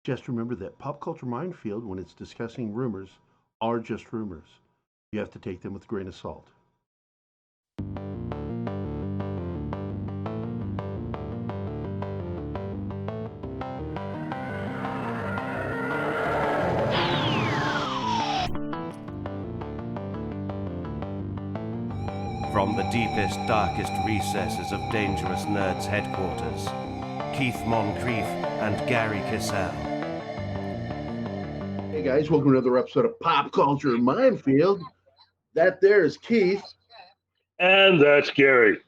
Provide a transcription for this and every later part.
Just remember that Pop Culture Minefield, when it's discussing rumors, are just rumors. You have to take them with a grain of salt. From the deepest, darkest recesses of Dangerous Nerds headquarters, Keith Moncrief and Gerry Kissel. Hey guys, welcome to another episode of Pop Culture Minefield. That there is Keith. And that's Gerry.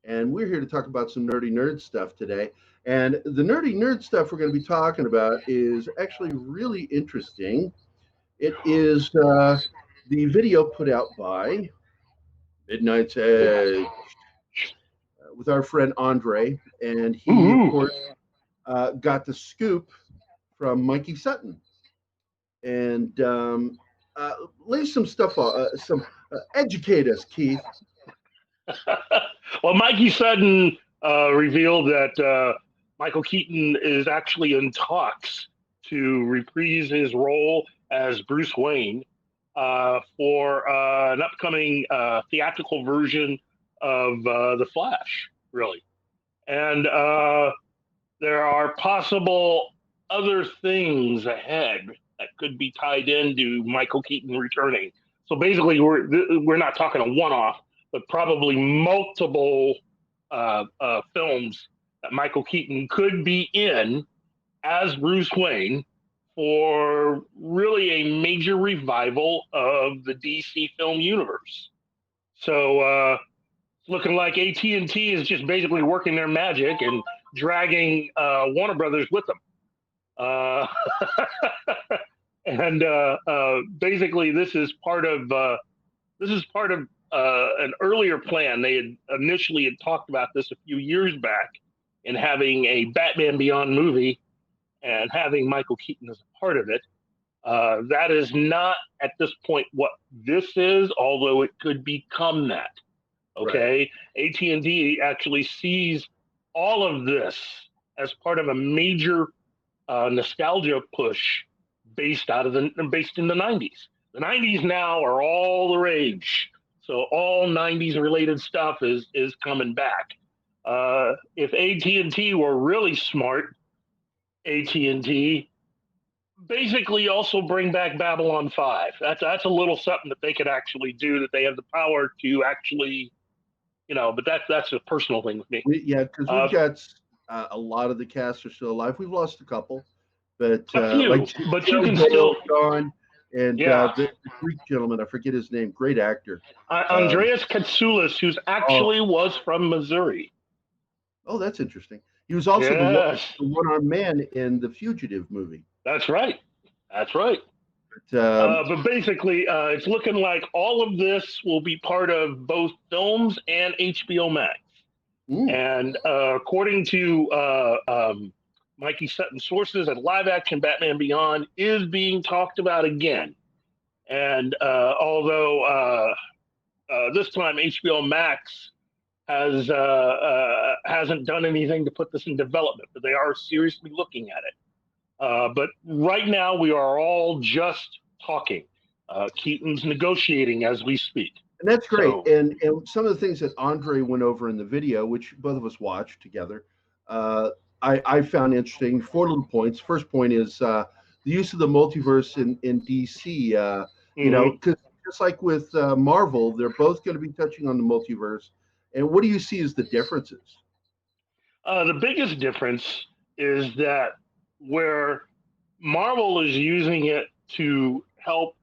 And we're here to talk about some nerdy nerd stuff today. And the nerdy nerd stuff we're going to be talking about is actually really interesting. It is the video put out by Midnight's Edge with our friend Andre. And he, of course, got the scoop from Mikey Sutton. And lay some stuff on, educate us, Keith. Well, Mikey Sutton revealed that Michael Keaton is actually in talks to reprise his role as Bruce Wayne for an upcoming theatrical version of The Flash, really. And there are possible other things ahead that could be tied into Michael Keaton returning. So basically, we're not talking a one-off, but probably multiple films that Michael Keaton could be in as Bruce Wayne for really a major revival of the DC film universe. So it's looking like AT&T is just basically working their magic and dragging Warner Brothers with them. And basically, this is part of an earlier plan. They had initially talked about this a few years back in having a Batman Beyond movie and having Michael Keaton as a part of it. That is not at this point what this is, although it could become that. Okay, right. AT&T actually sees all of this as part of a major nostalgia push based in the 90s. The 90s now are all the rage. So all 90s related stuff is coming back. If AT&T were really smart, AT&T basically also bring back Babylon 5. That's a little something that they could actually do, that they have the power to actually, but that's a personal thing with me. Because we've got a lot of the cast are still alive. We've lost a couple. But you can still gone, and the Greek gentleman, I forget his name, great actor, Andreas Katsoulis, who's actually was from Missouri. Oh, that's interesting. He was also the one-armed man in the Fugitive movie. That's right. But basically, it's looking like all of this will be part of both films and HBO Max. And according to Mikey Sutton sources, and live action Batman Beyond is being talked about again. And although this time HBO Max hasn't done anything to put this in development, but they are seriously looking at it. But right now we are all just talking. Keaton's negotiating as we speak. And that's great. So, and some of the things that Andre went over in the video, which both of us watched together, I found interesting. 4 little points. First point is the use of the multiverse in DC. Because just like with Marvel, they're both going to be touching on the multiverse. And what do you see as the differences? The biggest difference is that where Marvel is using it to help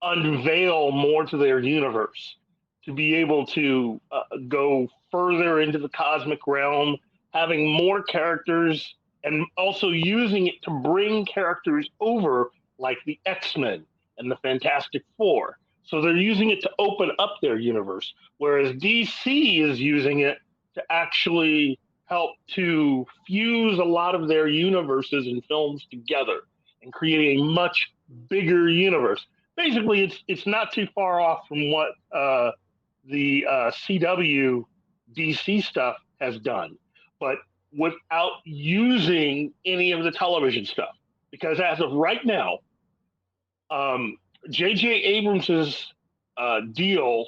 unveil more to their universe, to be able to go further into the cosmic realm, having more characters, and also using it to bring characters over like the X-Men and the Fantastic Four. So they're using it to open up their universe, whereas DC is using it to actually help to fuse a lot of their universes and films together and create a much bigger universe. Basically, it's not too far off from what the CW DC stuff has done. But without using any of the television stuff. Because as of right now, JJ Abrams's deal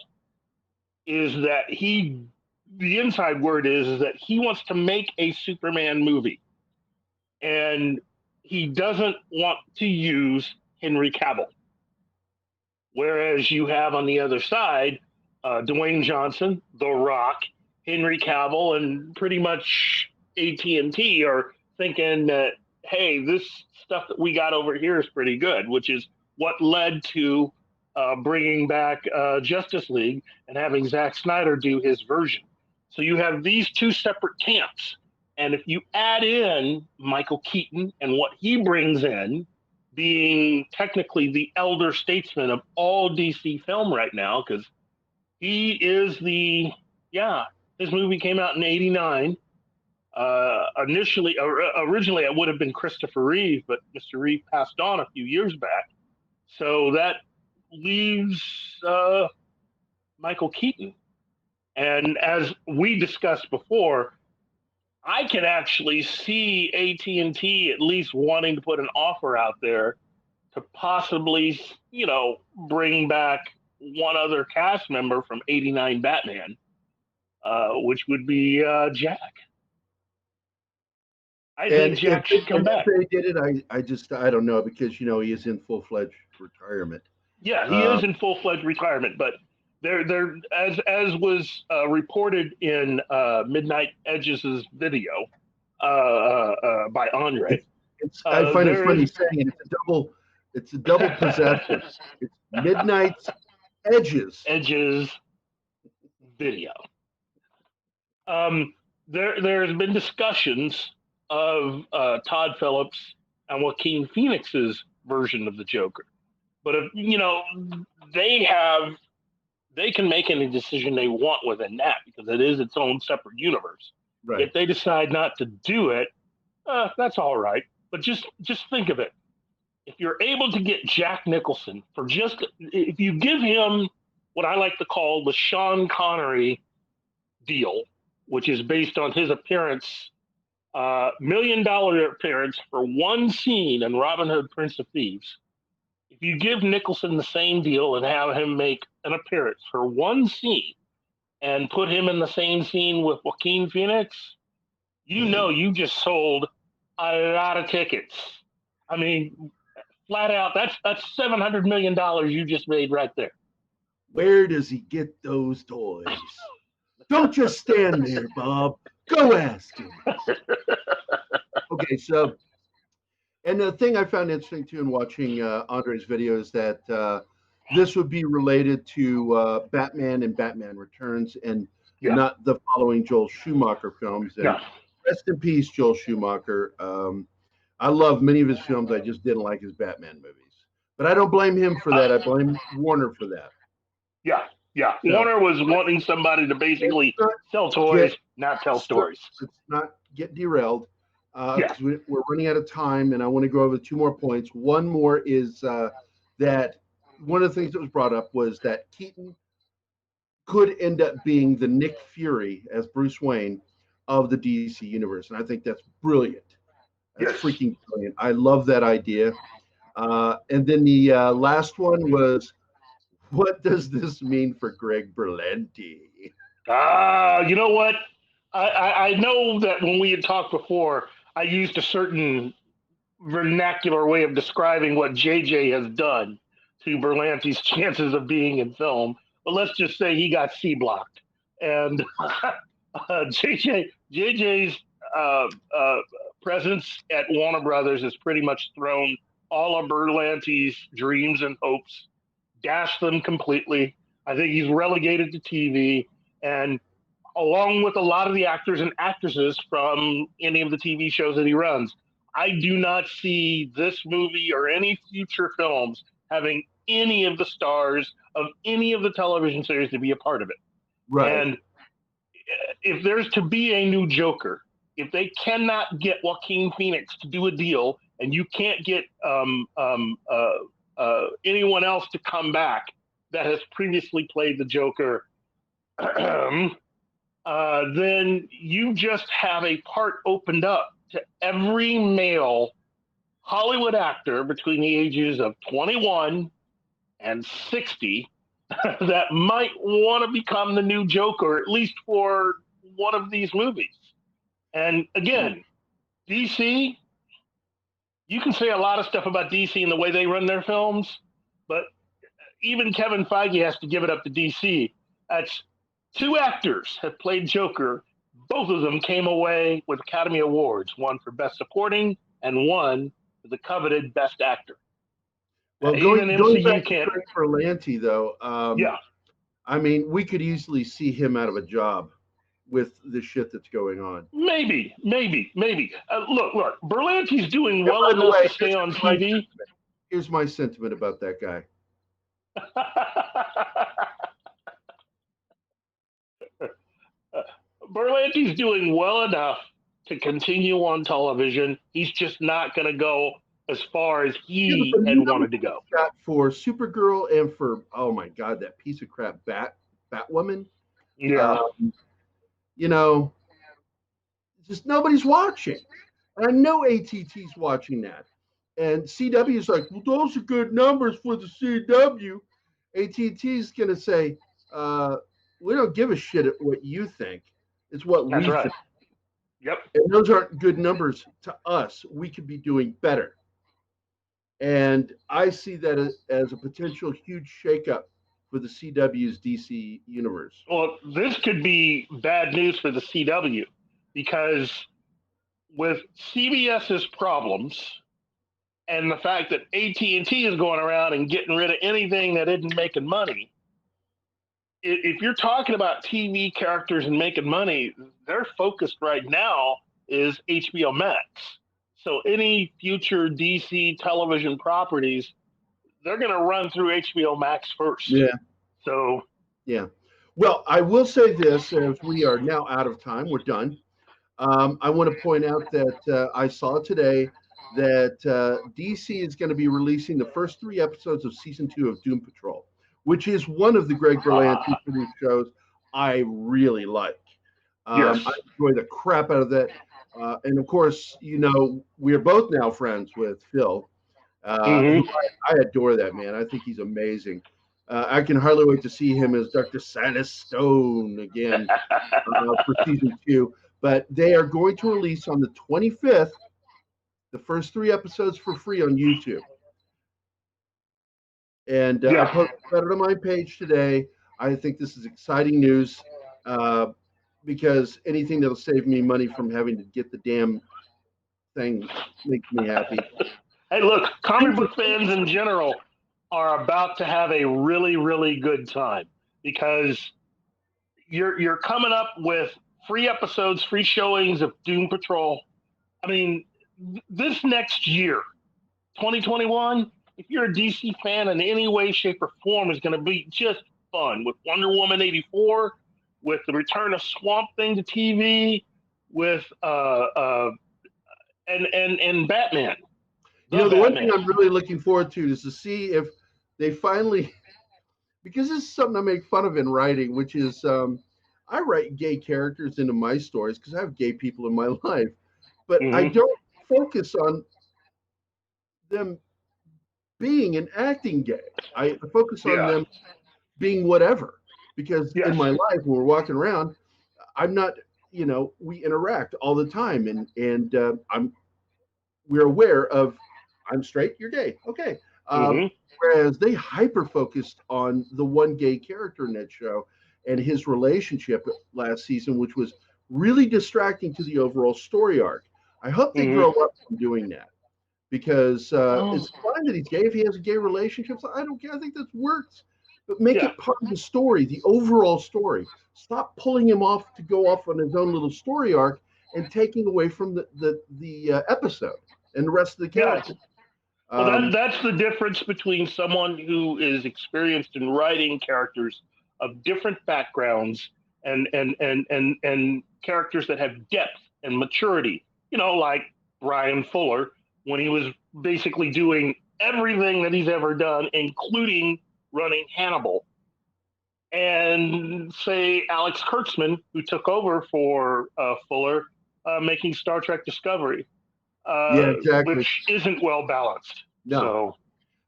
is that the inside word is that he wants to make a Superman movie. And he doesn't want to use Henry Cavill. Whereas you have on the other side, Dwayne Johnson, The Rock, Henry Cavill, and pretty much AT&T are thinking that, hey, this stuff that we got over here is pretty good, which is what led to bringing back Justice League and having Zack Snyder do his version. So you have these two separate camps. And if you add in Michael Keaton and what he brings in, being technically the elder statesman of all DC film right now, because he is his movie came out in '89. Originally it would have been Christopher Reeve, but Mr. Reeve passed on a few years back. So that leaves Michael Keaton. And as we discussed before, I can actually see AT&T at least wanting to put an offer out there to possibly, bring back one other cast member from '89 Batman, which would be Jack. I think Jack should come back. If they did it, I don't know, because he is in full-fledged retirement. Yeah, he is in full-fledged retirement, but there as was reported in Midnight Edges' video by Andre. I find it funny saying it. It's a double possession. It's Midnight Edges video. There's been discussions of Todd Phillips and Joaquin Phoenix's version of the Joker, but if they can make any decision they want within that, because it is its own separate universe. Right. If they decide not to do it, that's all right. But just think of it. If you're able to get Jack Nicholson if you give him what I like to call the Sean Connery deal, which is based on his appearance, $1 million appearance for one scene in Robin Hood, Prince of Thieves. If you give Nicholson the same deal and have him make an appearance for one scene and put him in the same scene with Joaquin Phoenix, you just sold a lot of tickets. I mean, flat out, that's $700 million you just made right there. Where does he get those toys? Don't just stand there, Bob. Go ask him. Okay, so, and the thing I found interesting too in watching Andre's video is that this would be related to Batman and Batman Returns, and not the following Joel Schumacher films. And rest in peace, Joel Schumacher. I love many of his films. I just didn't like his Batman movies. But I don't blame him for that. I blame Warner for that. Yeah. Warner was wanting somebody to basically sell toys, not tell stories. Let's not get derailed. Because we're running out of time, and I want to go over 2 more points. One more is that one of the things that was brought up was that Keaton could end up being the Nick Fury as Bruce Wayne of the DC universe, and I think that's brilliant. That's freaking brilliant. I love that idea. And then the last one was, what does this mean for Greg Berlante? You know what? I know that when we had talked before, I used a certain vernacular way of describing what JJ has done to Berlante's chances of being in film. But let's just say he got C-blocked. And JJ's presence at Warner Brothers has pretty much thrown all of Berlante's dreams and hopes, dashed them completely. I think he's relegated to TV, and along with a lot of the actors and actresses from any of the TV shows that he runs, I do not see this movie or any future films having any of the stars of any of the television series to be a part of it. Right. And if there's to be a new Joker, if they cannot get Joaquin Phoenix to do a deal, and you can't get anyone else to come back that has previously played the Joker, then you just have a part opened up to every male Hollywood actor between the ages of 21 and 60 that might want to become the new Joker, at least for one of these movies. And again, DC, you can say a lot of stuff about DC and the way they run their films, but even Kevin Feige has to give it up to DC. That's 2 actors have played Joker. Both of them came away with Academy Awards, one for Best Supporting and one for the coveted Best Actor. Well, going back to Greg Berlante, though, yeah. I mean, we could easily see him out of a job with the shit that's going on. Maybe. Look, Berlante's doing well enough to stay on TV. Here's my sentiment about that guy. Berlante's doing well enough to continue on television. He's just not going to go as far as he had wanted to go. For Supergirl and for, oh my God, that piece of crap Batwoman. Yeah. You know, just nobody's watching. And I know ATT's watching that. And CW's like, well, those are good numbers for the CW. ATT's going to say, we don't give a shit at what you think. It's what we think. Yep. And those aren't good numbers to us. We could be doing better. And I see that as a potential huge shakeup for the CW's DC universe. Well, this could be bad news for the CW because with CBS's problems and the fact that AT&T is going around and getting rid of anything that isn't making money, if you're talking about TV characters and making money, their focus right now is HBO Max. So any future DC television properties, they're going to run through HBO Max first. Yeah. So. Yeah. Well, I will say this, as we are now out of time, we're done. I want to point out that I saw today that DC is going to be releasing the first 3 episodes of season 2 of Doom Patrol, which is one of the Greg Berlante produced shows I really like. Yes. I enjoy the crap out of that. And of course, you know, we're both now friends with Phil. I adore that man. I think he's amazing. I can hardly wait to see him as Dr. Silas Stone again for season 2. But they are going to release on the 25th the first 3 episodes for free on YouTube. And I posted it on my page today. I think this is exciting news because anything that'll save me money from having to get the damn thing makes me happy. Hey, look, comic book fans in general are about to have a really, really good time because you're coming up with free episodes, free showings of Doom Patrol. I mean, this next year, 2021, if you're a DC fan in any way, shape, or form, is going to be just fun with Wonder Woman 84, with the return of Swamp Thing to TV, with and Batman. You know, the one thing I'm really looking forward to is to see if they finally, because this is something I make fun of in writing, which is I write gay characters into my stories because I have gay people in my life, but I don't focus on them being and acting gay. I focus on them being whatever, because in my life, when we're walking around, I'm not, you know, we interact all the time, and we're aware of, I'm straight, you're gay, okay. Whereas they hyper focused on the one gay character in that show and his relationship last season, which was really distracting to the overall story arc. I hope they grow up from doing that, because it's fine that he's gay if he has a gay relationship. So I don't care. I think that works, but make it part of the story, the overall story. Stop pulling him off to go off on his own little story arc and taking away from the episode and the rest of the characters. Well, that's the difference between someone who is experienced in writing characters of different backgrounds and characters that have depth and maturity. You know, like Brian Fuller, when he was basically doing everything that he's ever done, including running Hannibal. and say Alex Kurtzman, who took over for Fuller, making Star Trek Discovery, Yeah, exactly. which isn't well balanced. No.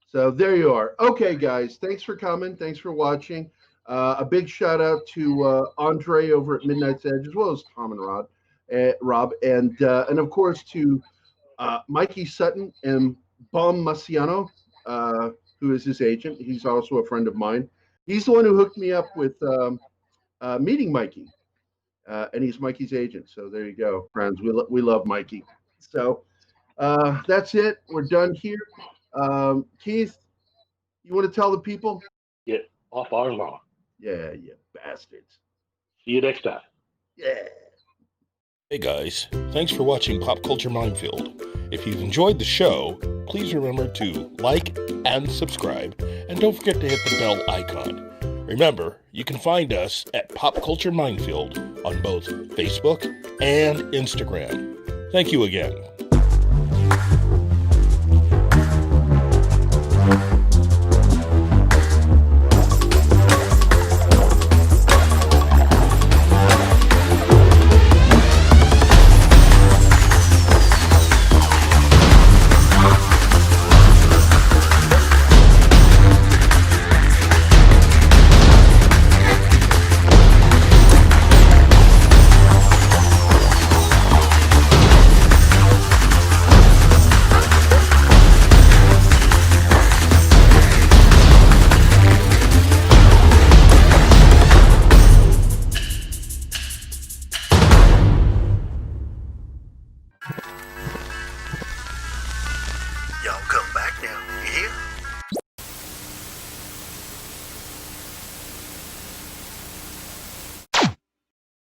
So there you are. Okay, guys, thanks for coming. Thanks for watching. A big shout out to Andre over at Midnight's Edge, as well as Tom and Rob, and of course to Mikey Sutton and Bom Maciano, who is his agent. He's also a friend of mine. He's the one who hooked me up with meeting Mikey, and he's Mikey's agent. So there you go, friends. We love Mikey. So that's it. We're done here. Keith, you want to tell the people? Get off our lawn. Yeah, you bastards. See you next time. Yeah. Hey guys, thanks for watching Pop Culture Minefield. If you've enjoyed the show, please remember to like and subscribe, and don't forget to hit the bell icon. Remember, you can find us at Pop Culture Minefield on both Facebook and Instagram. Thank you again.